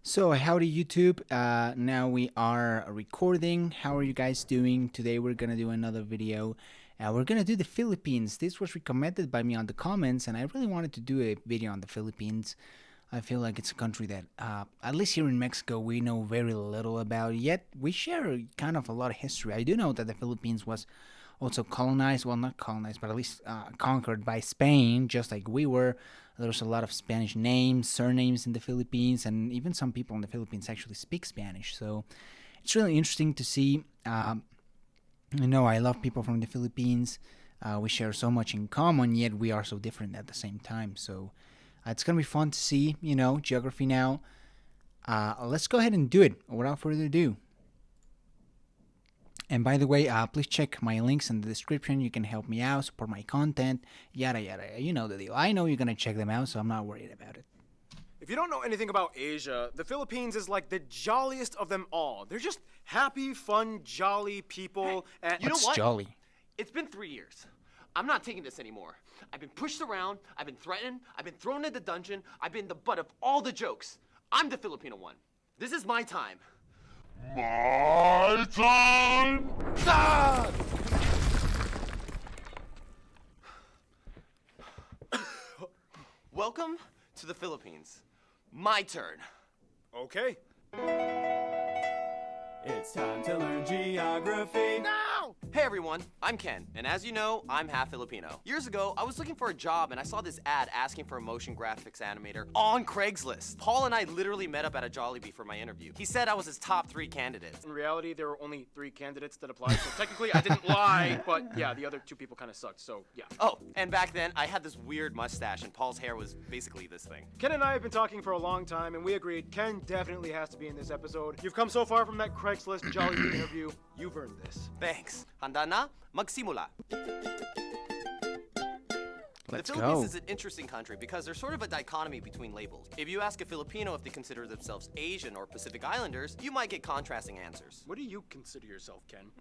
So, howdy YouTube. Now we are recording. How are you guys doing? Today we're gonna do another video. We're gonna do the Philippines. This was recommended by me on the comments, and I really wanted to do a video on the Philippines. I feel like it's a country that, at least here in Mexico, we know very little about. Yet we share kind of a lot of history. I do know that the Philippines was also colonized. Well, not colonized, but at least conquered by Spain, just like we were. There's a lot of Spanish names, surnames in the Philippines, and even some people in the Philippines actually speak Spanish. So it's really interesting to see. I love people from the Philippines. We share so much in common, yet we are so different at the same time. So it's going to be fun to see, geography now. Let's go ahead and do it without further ado. And by the way, please check my links in the description. You can help me out, support my content, yada yada. You know the deal. I know you're going to check them out, so I'm not worried about it. If you don't know anything about Asia, the Philippines is like the jolliest of them all. They're just happy, fun, jolly people. And You know What's what? jolly? It's been 3 years. I'm not taking this anymore. I've been pushed around, I've been threatened, I've been thrown in the dungeon, I've been the butt of all the jokes. I'm the Filipino one. This is my time. My time! Ah! Welcome to the Philippines. My turn. okay. It's time to learn geography. Now! Hey everyone, I'm Ken, and as you know, I'm half Filipino. Years ago, I was looking for a job and I saw this ad asking for a motion graphics animator on Craigslist. Paul and I literally met up at a Jollibee for my interview. He said I was his top 3 candidates. In reality, there were only 3 candidates that applied, so technically I didn't lie, but yeah, the other 2 people kind of sucked, so yeah. Oh, and back then, I had this weird mustache and Paul's hair was basically this thing. Ken and I have been talking for a long time, and we agreed Ken definitely has to be in this episode. You've come so far from that Craigslist Jollibee interview, you've earned this. Thanks. Handa na? Magsimula. Let's The Philippines go. is an interesting country because there's sort of a dichotomy between labels. If you ask a Filipino if they consider themselves Asian or Pacific Islanders, you might get contrasting answers. What do you consider yourself, Ken?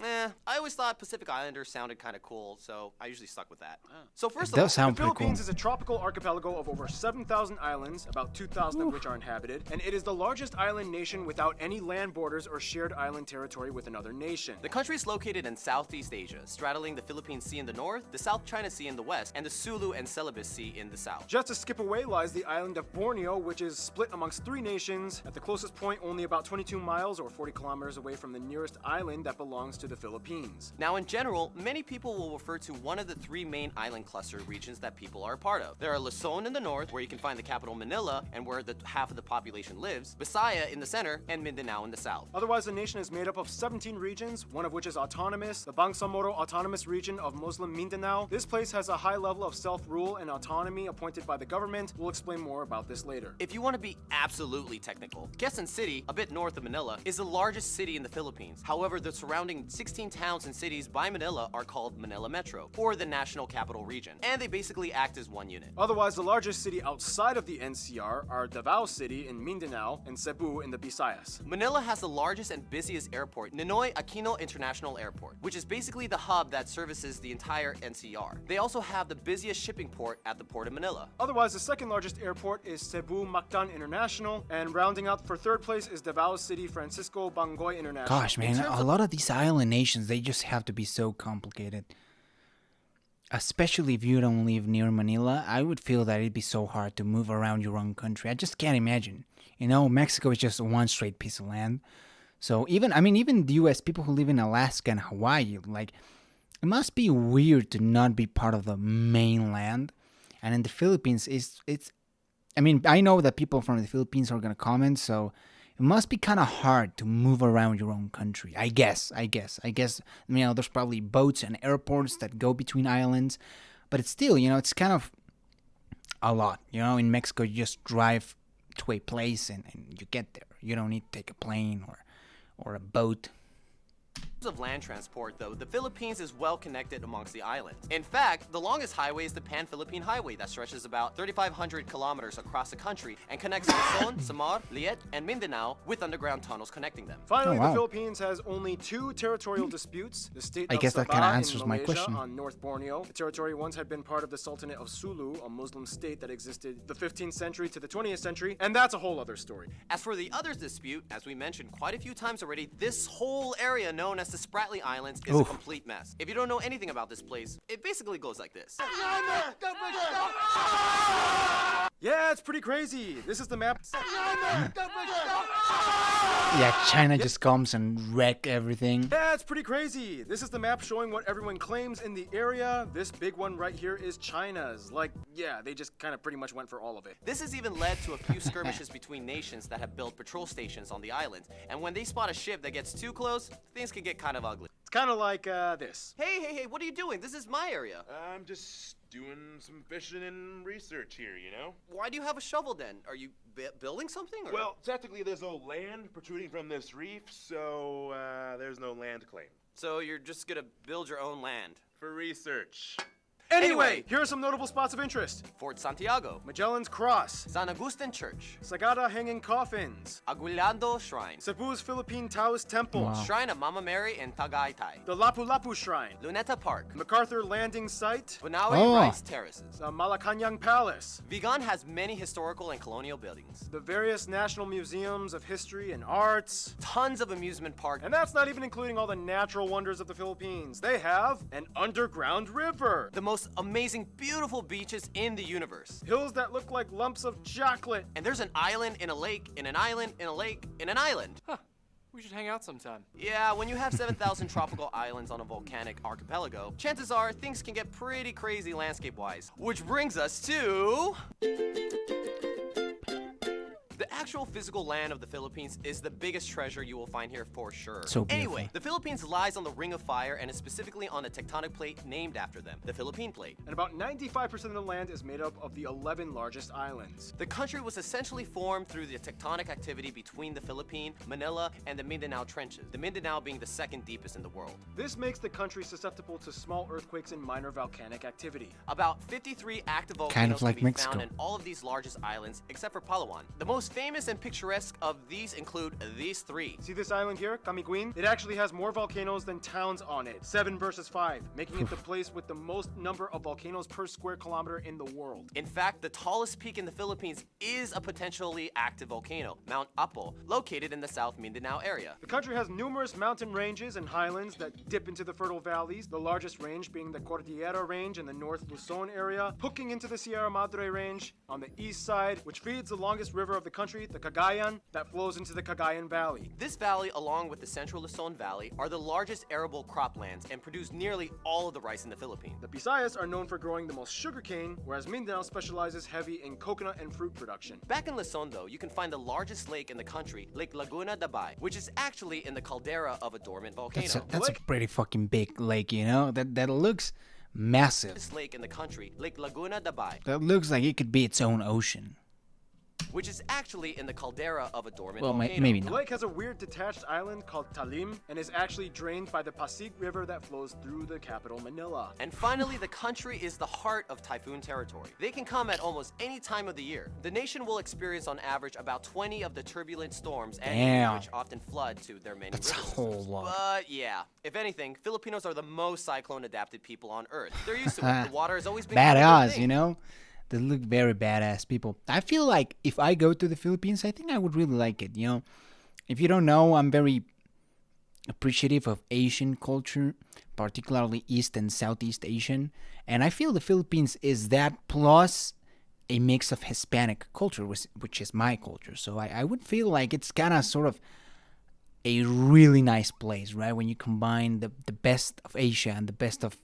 I always thought Pacific Islanders sounded kind of cool, so I usually stuck with that. So first It of all, does sound The pretty cool. Philippines is a tropical archipelago of over 7,000 islands, about 2,000 of which are inhabited, and it is the largest island nation without any land borders or shared island territory with another nation. the country is located in Southeast Asia, straddling the Philippine Sea in the north, the South China Sea in the west, and the Sulu and Celebes Sea in the south. Just a skip away lies the island of Borneo, which is split amongst 3 nations, at the closest point only about 22 miles or 40 kilometers away from the nearest island that belongs to the Philippines. Now, in general, many people will refer to one of the 3 main island cluster regions that people are a part of. There are Luzon in the north, where you can find the capital Manila and where the half of the population lives, Visaya in the center, and Mindanao in the south. Otherwise, the nation is made up of 17 regions, one of which is autonomous, the Bangsamoro Autonomous Region of Muslim Mindanao. This place has a high level of self-rule and autonomy appointed by the government. We'll explain more about this later. If you want to be absolutely technical, Quezon City, a bit north of Manila, is the largest city in the Philippines. However, the surrounding 16 towns and cities by Manila are called Manila Metro, or the National Capital Region, and they basically act as one unit. Otherwise, the largest city outside of the NCR are Davao City in Mindanao and Cebu in the Visayas. Manila has the largest and busiest airport, Ninoy Aquino International Airport, which is basically the hub that services the entire NCR. They also have the busiest shipping port at the Port of Manila. Otherwise, the second largest airport is Cebu Mactan International, and rounding out for third place is Davao City Francisco Bangoy International. Gosh, man, terms a of- lot of these island nations, they just have to be so complicated. Especially if you don't live near Manila, I would feel that it'd be so hard to move around your own country. I just can't imagine. Mexico is just one straight piece of land. So even the US, people who live in Alaska and Hawaii, like, it must be weird to not be part of the mainland. And in the Philippines, I know that people from the Philippines are going to comment, so it must be kind of hard to move around your own country. I guess. There's probably boats and airports that go between islands, but it's still, it's kind of a lot. In Mexico, you just drive to a place and you get there. You don't need to take a plane or a boat. of land transport, though, the Philippines is well connected amongst the islands. In fact, the longest highway is the Pan-Philippine Highway that stretches about 3,500 kilometers across the country and connects Luzon, Samar, Liet, and Mindanao with underground tunnels connecting them. Finally, Oh, wow. the Philippines has only 2 territorial disputes. The state I of guess that Sabah kinda in answers my Malaysia question. on North Borneo. The territory once had been part of the Sultanate of Sulu, a Muslim state that existed the 15th century to the 20th century, and that's a whole other story. As for the others dispute, as we mentioned quite a few times already, this whole area known as the Spratly Islands is a Oof. complete mess. If you don't know anything about this place, it basically goes like this. Yeah, it's pretty crazy. This is the map. Yeah, China just comes and wreck everything. Yeah, it's pretty crazy. This is the map showing what everyone claims in the area. This big one right here is China's. Like, yeah, they just kind of pretty much went for all of it. This has even led to a few skirmishes between nations that have built patrol stations on the islands, and when they spot a ship that gets too close, things can get kind of ugly. It's kind of like this. Hey, what are you doing? This is my area. I'm just doing some fishing and research here, you know? Why do you have a shovel then? Are you building something? Or? Well, technically there's no land protruding from this reef, so there's no land claim. So you're just gonna build your own land. For research. Anyway, here are some notable spots of interest. Fort Santiago, Magellan's Cross, San Agustin Church, Sagada Hanging Coffins, Aguinaldo Shrine, Cebu's Philippine Taoist Temple, Wow. Shrine of Mama Mary in Tagaytay, the Lapu-Lapu Shrine, Luneta Park, MacArthur Landing Site, Bunawi Oh. Rice Terraces. the Malacanang Palace, Vigan has many historical and colonial buildings, the various national museums of history and arts, tons of amusement parks, and that's not even including all the natural wonders of the Philippines. They have an underground river, the most amazing, beautiful beaches in the universe. hills that look like lumps of chocolate, And there's an island in a lake, in an island, in a lake, in an island. Huh. We should hang out sometime. Yeah, when you have 7,000 tropical islands on a volcanic archipelago, chances are things can get pretty crazy landscape-wise. Which brings us to... The actual physical land of the Philippines is the biggest treasure you will find here for sure. So beautiful. Anyway, the Philippines lies on the Ring of Fire and is specifically on the tectonic plate named after them, the Philippine Plate. and about 95% of the land is made up of the 11 largest islands. The country was essentially formed through the tectonic activity between the Philippine, Manila, and the Mindanao Trenches, the Mindanao being the second deepest in the world. This makes the country susceptible to small earthquakes and minor volcanic activity. About 53 active volcanoes Kind of like can be Mexico. found in all of these largest islands, except for Palawan. The most famous and picturesque of these include these 3. See this island here, Camiguin? It actually has more volcanoes than towns on it, 7 versus 5, making it the place with the most number of volcanoes per square kilometer in the world. In fact, the tallest peak in the Philippines is a potentially active volcano, Mount Apo, located in the South Mindanao area. The country has numerous mountain ranges and highlands that dip into the fertile valleys, the largest range being the Cordillera Range in the North Luzon area, hooking into the Sierra Madre Range on the east side, which feeds the longest river of the country, the Cagayan, that flows into the Cagayan Valley. This valley, along with the central Luzon Valley, are the largest arable croplands and produce nearly all of the rice in the Philippines. The Visayas are known for growing the most sugarcane, whereas Mindanao specializes heavy in coconut and fruit production. Back in Luzon, though, you can find the largest lake in the country, Lake Laguna de Bay, which is actually in the caldera of a dormant volcano. That's a pretty fucking big lake, you know? That looks massive. This lake in the country, Lake Laguna de Bay, That looks like it could be its own ocean. which is actually in the caldera of a dormant Well, volcano. maybe The not. lake has a weird detached island called Talim and is actually drained by the Pasig River that flows through the capital, Manila. And finally, the country is the heart of typhoon territory. They can come at almost any time of the year. The nation will experience on average about 20 of the turbulent storms annually, Damn. which often flood to their many That's a river whole systems. lot. But yeah, if anything, Filipinos are the most cyclone-adapted people on Earth. They're used to it. The water has always been kind of their Badass, thing. you know? They look very badass people. I feel like if I go to the Philippines, I think I would really like it, you know? If you don't know, I'm very appreciative of Asian culture, particularly East and Southeast Asian. And I feel the Philippines is that plus a mix of Hispanic culture, which is my culture. So I would feel like it's kind of sort of a really nice place, right? When you combine the best of Asia and the best of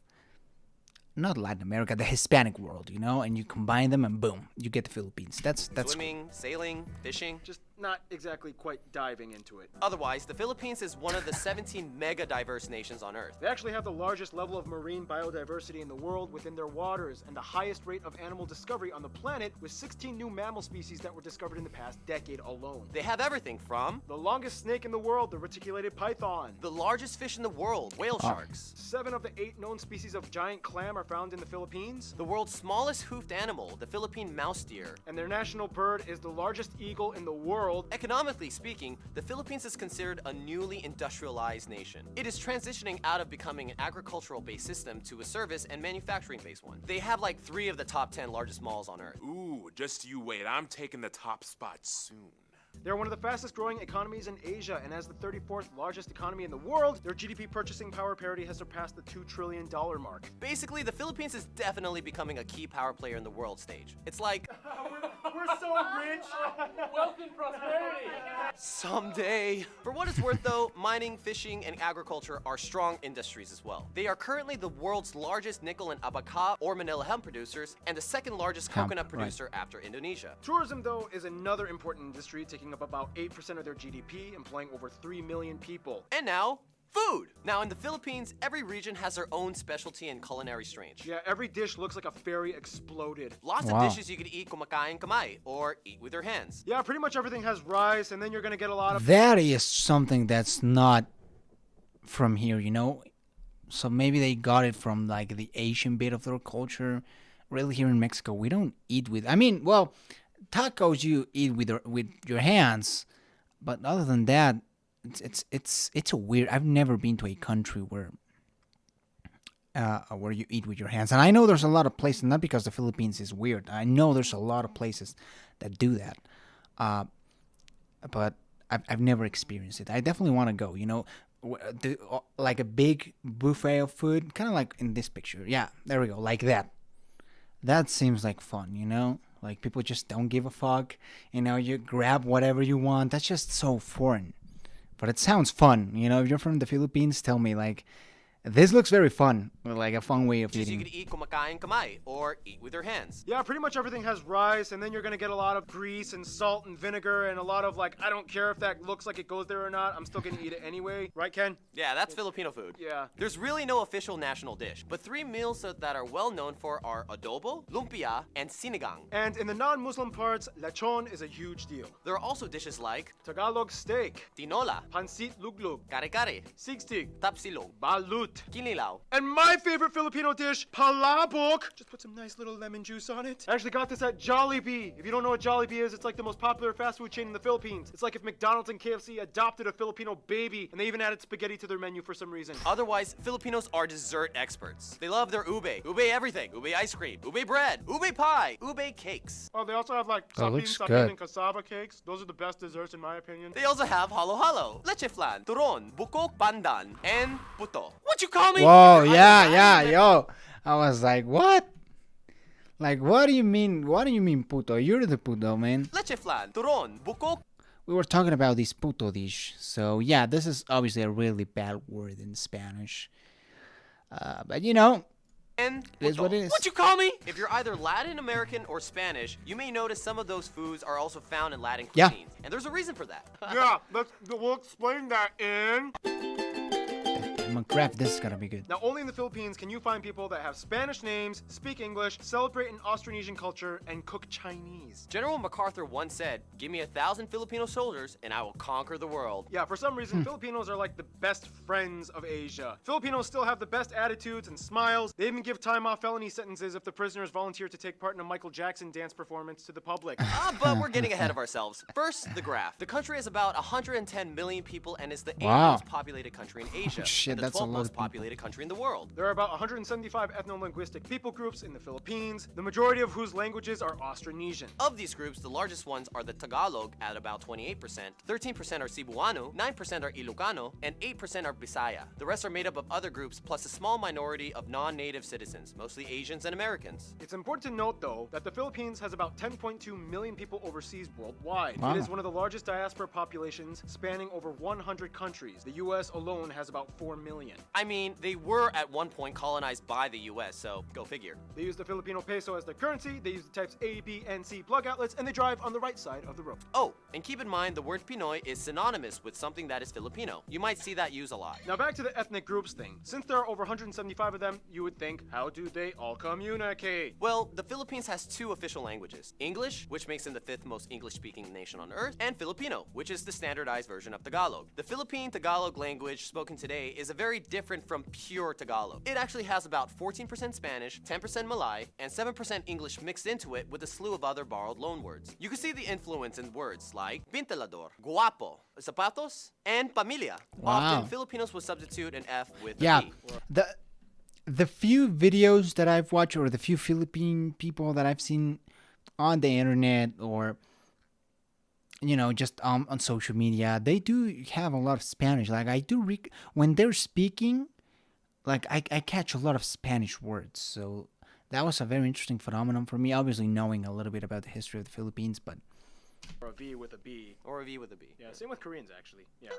not Latin America, the Hispanic world, you know, and you combine them and boom, you get the Philippines. That's Swimming, sailing, fishing. Just not exactly quite diving into it. Otherwise, the Philippines is one of the 17 mega diverse nations on Earth. They actually have the largest level of marine biodiversity in the world within their waters and the highest rate of animal discovery on the planet, with 16 new mammal species that were discovered in the past decade alone. They have everything from The longest snake in the world, the reticulated python. the largest fish in the world, whale sharks, 7 of the 8 known species of giant clam are found in the Philippines. the world's smallest hoofed animal, the Philippine mouse deer. And their national bird is the largest eagle in the world. Economically speaking, the Philippines is considered a newly industrialized nation. It is transitioning out of becoming an agricultural-based system to a service and manufacturing-based one. They have like 3 of the top 10 largest malls on Earth. Ooh, just you wait. I'm taking the top spot soon. They're one of the fastest growing economies in Asia, and as the 34th largest economy in the world, their GDP purchasing power parity has surpassed the $2 trillion mark. Basically, the Philippines is definitely becoming a key power player in the world stage. It's like, We're so rich! Wealth and prosperity. someday. For what it's worth though, mining, fishing, and agriculture are strong industries as well. They are currently the world's largest nickel and abaca or Manila hemp producers, and the second largest Hemp, coconut right. producer after Indonesia. Tourism, though, is another important industry, taking up about 8% of their GDP, employing over 3 million people. And now, food! Now in the Philippines, every region has their own specialty and culinary strange. Yeah, every dish looks like a fairy exploded. Lots Wow. of dishes you could eat kumakain kamay, or eat with your hands. Yeah, pretty much everything has rice, and then you're gonna get a lot of... That is something that's not from here, you know? So maybe they got it from like the Asian bit of their culture. Really, here in Mexico, we don't eat with. I mean, well, tacos you eat with your hands, but other than that, it's a weird. I've never been to a country where you eat with your hands, and I know there's a lot of places. Not because the Philippines is weird. I know there's a lot of places that do that, but I've never experienced it. I definitely want to go. You know, like a big buffet of food, kind of like in this picture. Yeah, there we go, like that. That seems like fun, you know? Like people just don't give a fuck. You know, you grab whatever you want. That's just so foreign. But it sounds fun. You know, if you're from the Philippines, tell me, like, this looks very fun. Like a fun way of Dishes you eating. could eat kumakain kamay, or eat with your hands. Yeah, pretty much everything has rice, and then you're gonna get a lot of grease and salt and vinegar and a lot of, like, I don't care if that looks like it goes there or not, I'm still gonna eat it anyway. Right, Ken? Yeah, that's Filipino food. Yeah. There's really no official national dish, but 3 meals that are well known for are adobo, lumpia, and sinigang. And in the non-Muslim parts, lechon is a huge deal. There are also dishes like Tagalog steak, tinola, pansit luglug, kare-kare, sigsig, tapsilog, balut, kinilaw, and my favorite Filipino dish, palabok. Just put some nice little lemon juice on it. I actually got this at Jollibee. If you don't know what Jollibee is, it's like the most popular fast food chain in the Philippines. It's like if McDonald's and KFC adopted a Filipino baby, and they even added spaghetti to their menu for some reason. Otherwise, Filipinos are dessert experts. They love their ube, ube everything, ube ice cream, ube bread, ube pie, ube cakes. Oh, they also have like That looks good. and cassava cakes. Those are the best desserts in my opinion. They also have halo-halo, leche flan, turon, bukok, pandan, and puto. What you call me? Whoa, If you're yeah, either yeah, Latin yo. I was like, what? Like, what do you mean? What do you mean, puto? You're the puto, man. leche flan, turon, bukok, We were talking about this puto dish. So, yeah, this is obviously a really bad word in Spanish. But, you know, and it is puto. what it is. What you call me? If you're either Latin American or Spanish, you may notice some of those foods are also found in Latin Yeah. cuisine. And there's a reason for that. Yeah, we'll explain that in... I'm gonna grab this. Is gonna be good. Now, only in the Philippines can you find people that have Spanish names, speak English, celebrate an Austronesian culture, and cook Chinese. General MacArthur once said, "Give me 1,000 Filipino soldiers and I will conquer the world." Yeah, for some reason, Filipinos are like the best friends of Asia. Filipinos still have the best attitudes and smiles. They even give time off felony sentences if the prisoners volunteer to take part in a Michael Jackson dance performance to the public. But we're getting ahead of ourselves. First, the graph. The country is about 110 million people and is the 8th Wow. most populated country in Asia. Shit, and the that's a 12th lot most of people. populated country in the world. There are about 175 ethno-linguistic people groups in the Philippines, the majority of whose languages are Austronesian. Of these groups, the largest ones are the Tagalog at about 28%, 13% are Cebuano, 9% are Ilocano, and 8% are Bisaya. The rest are made up of other groups plus a small minority of non-native citizens, mostly Asians and Americans. It's important to note, though, that the Philippines has about 10.2 million people overseas worldwide. Wow. It is one of the largest diaspora populations spanning over 100 countries. The US alone has about 4 million. million. I mean, they were at one point colonized by the US, so go figure. They use the Filipino peso as their currency, they use the types A, B, and C plug outlets, and they drive on the right side of the road. Oh, and keep in mind the word Pinoy is synonymous with something that is Filipino. You might see that used a lot. Now back to the ethnic groups thing. Since there are over 175 of them, you would think, how do they all communicate? Well, the Philippines has two official languages. English, which makes them the fifth most English-speaking nation on earth, and Filipino, which is the standardized version of Tagalog. The Philippine Tagalog language spoken today is a very different from pure Tagalog. It actually has about 14% Spanish, 10% Malay, and 7% English mixed into it with a slew of other borrowed loanwords. You can see the influence in words like pintalador, guapo, zapatos, and familia. Wow. Often, Filipinos will substitute an F with Yeah, a P. the few videos that I've watched, or the few Philippine people that I've seen on the internet, or just on social media, they do have a lot of Spanish. Like I do when they're speaking, like I catch a lot of Spanish words. So that was a very interesting phenomenon for me. Obviously, knowing a little bit about the history of the Philippines, but Or a V with a B. Or a V with a B. Yeah, same with Koreans actually. Yeah.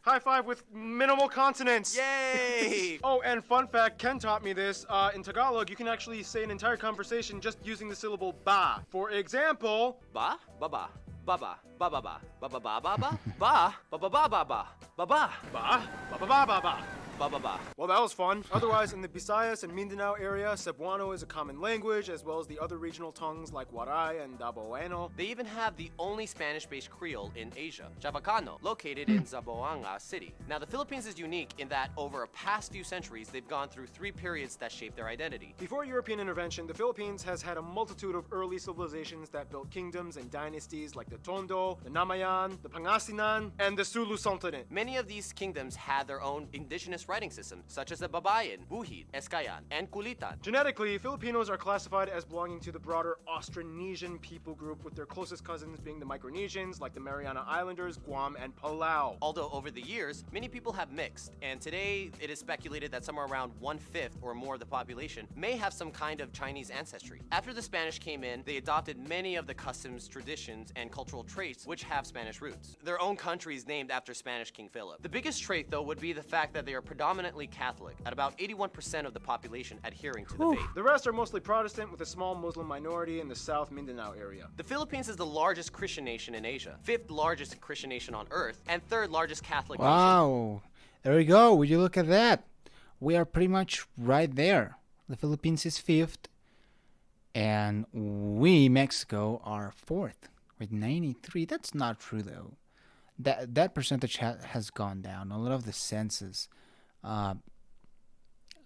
High five with minimal consonants. Yay! Oh, and fun fact, Ken taught me this. In Tagalog, you can actually say an entire conversation just using the syllable ba. For example, Ba, ba ba, ba ba, ba ba ba, ba ba ba ba ba, ba ba ba ba ba ba, ba ba, ba, ba ba ba ba ba. ba ba ba. Well, that was fun. Otherwise, in the Visayas and Mindanao area, Cebuano is a common language, as well as the other regional tongues like Waray and Daboeno. They even have the only Spanish-based Creole in Asia, Chavacano, located in Zamboanga City. Now, the Philippines is unique in that over a past few centuries, they've gone through three periods that shape their identity. Before European intervention, the Philippines has had a multitude of early civilizations that built kingdoms and dynasties like the Tondo, the Namayan, the Pangasinan, and the Sulu Sultanate. Many of these kingdoms had their own indigenous writing system, such as the Babayan, Buhid, Eskayan, and Kulitan. Genetically, Filipinos are classified as belonging to the broader Austronesian people group, with their closest cousins being the Micronesians, like the Mariana Islanders, Guam, and Palau. Although over the years, many people have mixed, and today it is speculated that somewhere around 1/5 or more of the population may have some kind of Chinese ancestry. After the Spanish came in, they adopted many of the customs, traditions, and cultural traits which have Spanish roots. Their own country is named after Spanish King Philip. The biggest trait, though, would be the fact that they are predominantly Catholic, at about 81% of the population adhering to the faith. The rest are mostly Protestant, with a small Muslim minority in the South Mindanao area. The Philippines is the largest Christian nation in Asia, 5th largest Christian nation on Earth, and 3rd largest Catholic nation. wow, there we go. Would you look at that? We are pretty much right there. The Philippines is 5th, and we, Mexico, are 4th with 93. That's not true though. That percentage has gone down. A lot of the census, the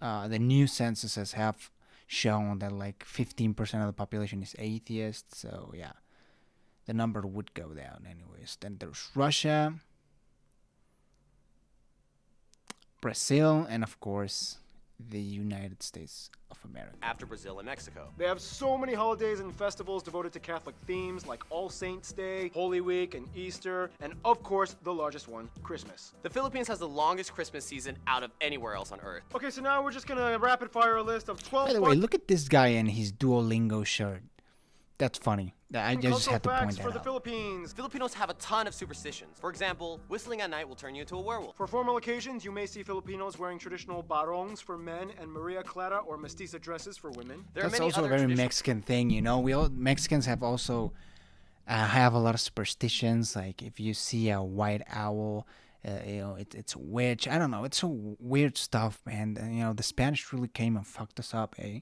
new censuses have shown that like 15% of the population is atheist. So yeah, the number would go down anyways. Then there's Russia, Brazil, and of course the United States of America. After Brazil and Mexico. They have so many holidays and festivals devoted to Catholic themes, like All Saints Day, Holy Week, and Easter, and of course, the largest one, Christmas. The Philippines has the longest Christmas season out of anywhere else on Earth. Okay, so now we're just gonna rapid fire a list of 12 By the way, look at this guy in his Duolingo shirt. That's funny. I just cultural had to point facts that for the out. Philippines. Filipinos have a ton of superstitions. For example, whistling at night will turn you into a werewolf. For formal occasions, you may see Filipinos wearing traditional barongs for men and Maria Clara or mestiza dresses for women. There are That's many also a other very traditions. Mexican thing, you know. Mexicans have also have a lot of superstitions. Like if you see a white owl, it's a witch. I don't know. It's so weird stuff, man. And, the Spanish really came and fucked us up, eh?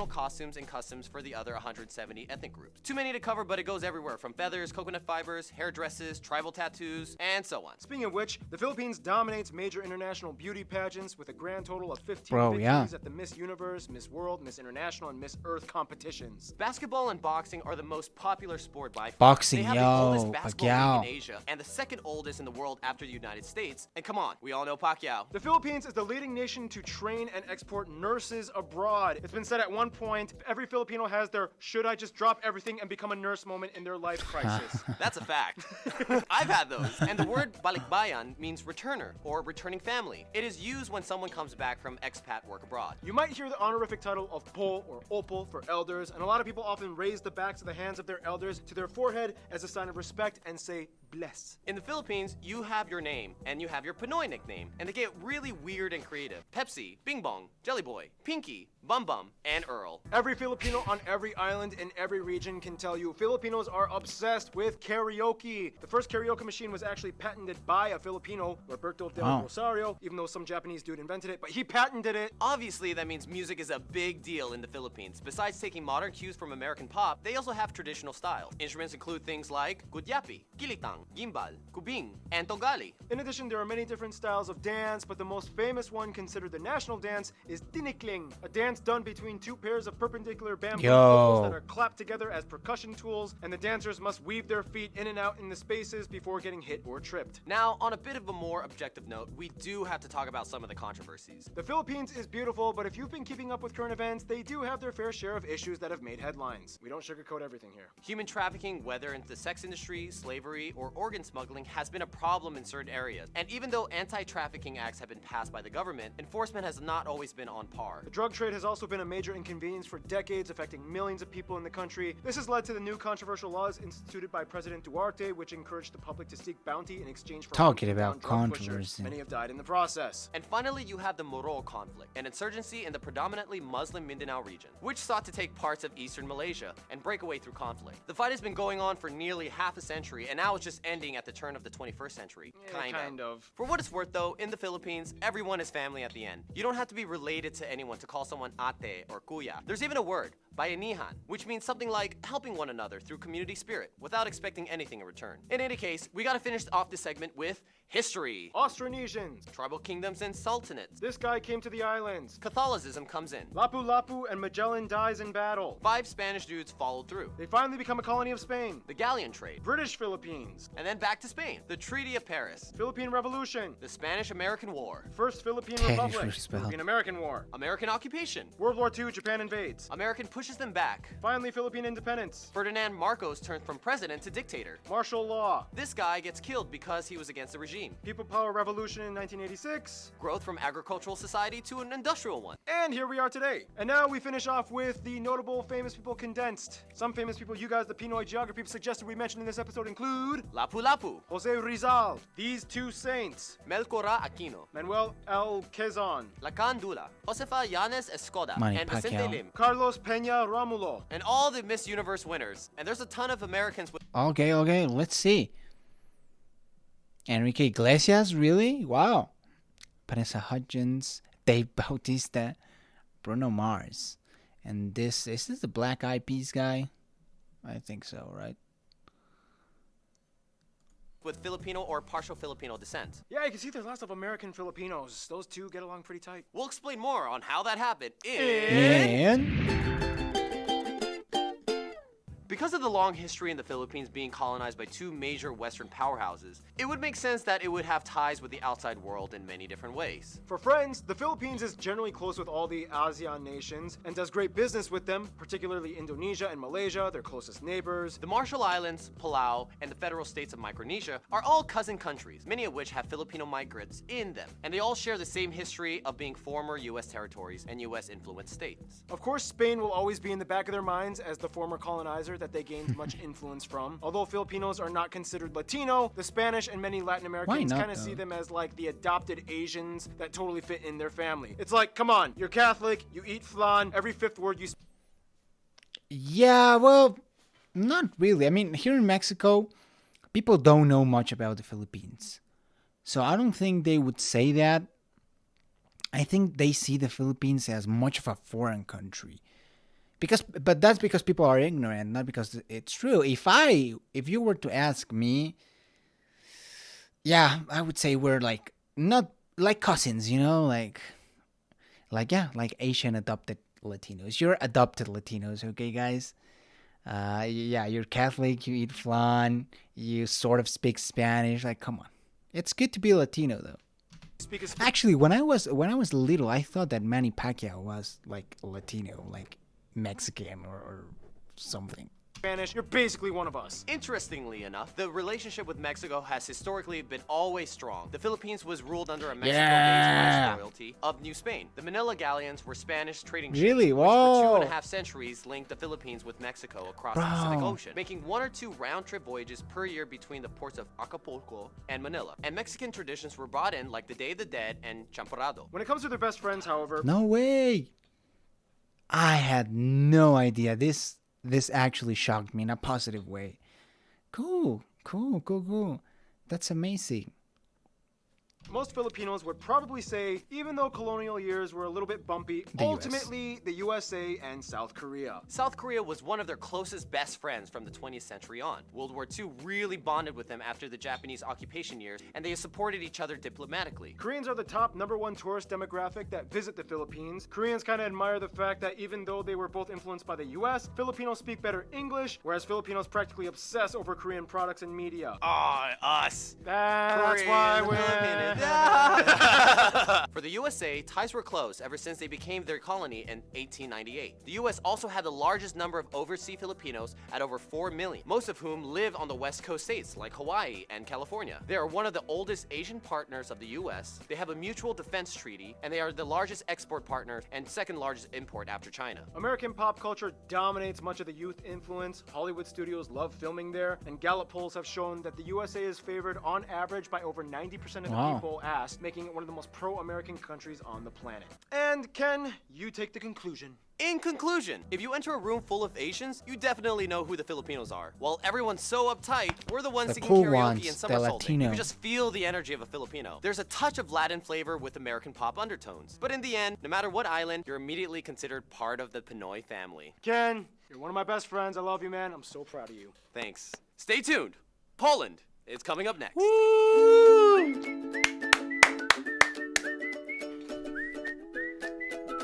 Costumes and customs for the other 170 ethnic groups. Too many to cover, but it goes everywhere from feathers, coconut fibers, hair dresses, tribal tattoos, and so on. Speaking of which, the Philippines dominates major international beauty pageants with a grand total of 15 Bro, victories yeah. at the Miss Universe, Miss World, Miss International, and Miss Earth competitions. Basketball and boxing are the most popular sport by far. Boxing, They have the yo, oldest basketball Pacquiao. league in Asia and the second oldest in the world after the United States. And come on, we all know Pacquiao. The Philippines is the leading nation to train and export nurses abroad. It's been said at one point, every Filipino has their should I just drop everything and become a nurse moment in their life crisis. That's a fact. I've had those. And the word balikbayan means returner or returning family. It is used when someone comes back from expat work abroad. You might hear the honorific title of po or opo for elders, and a lot of people often raise the backs of the hands of their elders to their forehead as a sign of respect and say bless. In the Philippines, you have your name and you have your Pinoy nickname, and they get really weird and creative. Pepsi, Bing Bong, Jelly Boy, Pinky, Bum Bum, and Earl. Every Filipino on every island in every region can tell you Filipinos are obsessed with karaoke. The first karaoke machine was actually patented by a Filipino, Roberto del Rosario, even though some Japanese dude invented it, but he patented it. Obviously, that means music is a big deal in the Philippines. Besides taking modern cues from American pop, they also have traditional styles. Instruments include things like gudyapi, kilitang, gimbal, kubing, and togali. In addition, there are many different styles of dance, but the most famous one considered the national dance is tinikling, a dance done between two pairs of perpendicular bamboo poles that are clapped together as percussion tools, and the dancers must weave their feet in and out in the spaces before getting hit or tripped. Now, on a bit of a more objective note, we do have to talk about some of the controversies. The Philippines is beautiful, but if you've been keeping up with current events, they do have their fair share of issues that have made headlines. We don't sugarcoat everything here. Human trafficking, whether into the sex industry, slavery, or organ smuggling, has been a problem in certain areas. And even though anti-trafficking acts have been passed by the government, enforcement has not always been on par. The drug trade has also been a major inconvenience for decades, affecting millions of people in the country. This has led to the new controversial laws instituted by President Duarte, which encouraged the public to seek bounty in exchange for talking about drug pushers. controversy. Many have died in the process. And finally, you have the Moro conflict, an insurgency in the predominantly Muslim Mindanao region, which sought to take parts of eastern Malaysia and break away through conflict. The fight has been going on for nearly half a century, and now it's just ending at the turn of the 21st century. Kind of. For what it's worth though, in the Philippines, everyone is family at the end. You don't have to be related to anyone to call someone ate or kuya. There's even a word, bayanihan, which means something like helping one another through community spirit without expecting anything in return. In any case, we gotta finish off this segment with history. Austronesians. Tribal kingdoms and sultanates. This guy came to the islands. Catholicism comes in. Lapu-Lapu and Magellan dies in battle. 5 Spanish dudes followed through. They finally become a colony of Spain. The galleon trade. British Philippines. And then back to Spain. The Treaty of Paris. Philippine Revolution. The Spanish-American War. First Philippine Spanish Republic. versus Bell. Philippine American War. American occupation. World War II, Japan invades. American pushes them back. Finally, Philippine independence. Ferdinand Marcos turns from president to dictator. Martial law. This guy gets killed because he was against the regime. People Power Revolution in 1986. Growth from agricultural society to an industrial one. And here we are today. And now we finish off with the notable famous people condensed. Some famous people you guys, the Pinoy geography, suggested we mention in this episode include Lapu-Lapu. Jose Rizal, these two saints, Melchora Aquino. Manuel L. Quezon, Lacan Dula. Josefa Yanes Escoda. Manny And Vicente Pacquiao. Lim. Carlos Peña Romulo. And all the Miss Universe winners. And there's a ton of Americans with Okay, let's see. Enrique Iglesias, really? Wow. Vanessa Hudgens, Dave Bautista, Bruno Mars. And is this the Black Eyed Peas guy? I think so, right? Filipino or partial Filipino descent. Yeah, you can see there's lots of American Filipinos. Those two get along pretty tight. We'll explain more on how that happened And Because of the long history in the Philippines being colonized by 2 major Western powerhouses, it would make sense that it would have ties with the outside world in many different ways. For friends, the Philippines is generally close with all the ASEAN nations and does great business with them, particularly Indonesia and Malaysia, their closest neighbors. The Marshall Islands, Palau, and the federal states of Micronesia are all cousin countries, many of which have Filipino migrants in them, and they all share the same history of being former U.S. territories and U.S.-influenced states. Of course, Spain will always be in the back of their minds as the former colonizer that they gained much influence from. Although Filipinos are not considered Latino, the Spanish and many Latin Americans not, kind of though? see them as like the adopted Asians that totally fit in their family. It's like, come on, you're Catholic, you eat flan, every 5th word you yeah, well, not really. I mean, here in Mexico, people don't know much about the Philippines. So I don't think they would say that. I think they see the Philippines as much of a foreign country. But that's because people are ignorant, not because it's true. If you were to ask me, yeah, I would say we're like not like cousins, you know, like Asian adopted Latinos. You're adopted Latinos, okay, guys? Yeah, you're Catholic, you eat flan, you sort of speak Spanish. Like, come on, it's good to be Latino, though. speak as Actually, when I was little, I thought that Manny Pacquiao was like Latino, like Mexican or something. Spanish, you're basically one of us. Interestingly enough, the relationship with Mexico has historically been always strong. The Philippines was ruled under a Mexico-based Yeah. royalty of New Spain. The Manila galleons were Spanish trading ships, Really? which for Whoa. 2.5 centuries linked the Philippines with Mexico across the Pacific Ocean, making 1 or 2 round-trip voyages per year between the ports of Acapulco and Manila. And Mexican traditions were brought in like the Day of the Dead and Champorado. When it comes to their best friends, however, No way. I had no idea. This actually shocked me in a positive way. Cool. That's amazing. most Filipinos would probably say, even though colonial years were a little bit bumpy, The US. ultimately the USA and South Korea. South Korea was one of their closest best friends from the 20th century on. World War II really bonded with them after the Japanese occupation years, and they supported each other diplomatically. Koreans are the top #1 tourist demographic that visit the Philippines. Koreans kind of admire the fact that even though they were both influenced by the US, Filipinos speak better English, whereas Filipinos practically obsess over Korean products and media. Us. That's why we're... For the USA, ties were close ever since they became their colony in 1898. The US also had the largest number of overseas Filipinos at over 4 million, most of whom live on the West Coast states like Hawaii and California. They are one of the oldest Asian partners of the US, they have a mutual defense treaty, and they are the largest export partner and second largest import after China. American pop culture dominates much of the youth influence. Hollywood studios love filming there, and Gallup polls have shown that the USA is favored on average by over 90% of the Wow. people asked, making it one of the most pro-American countries on the planet. And Ken, you take the conclusion. In conclusion, if you enter a room full of Asians, you definitely know who the Filipinos are. While everyone's so uptight, we're the ones The singing cool karaoke ones, and the somersaulting. You Latino. can just feel the energy of a Filipino. There's a touch of Latin flavor with American pop undertones. But in the end, no matter what island, you're immediately considered part of the Pinoy family. Ken, you're one of my best friends. I love you, man. I'm so proud of you. Thanks. Stay tuned. Poland is coming up next.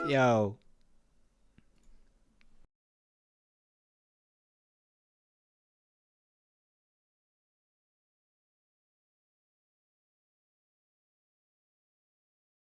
Yo,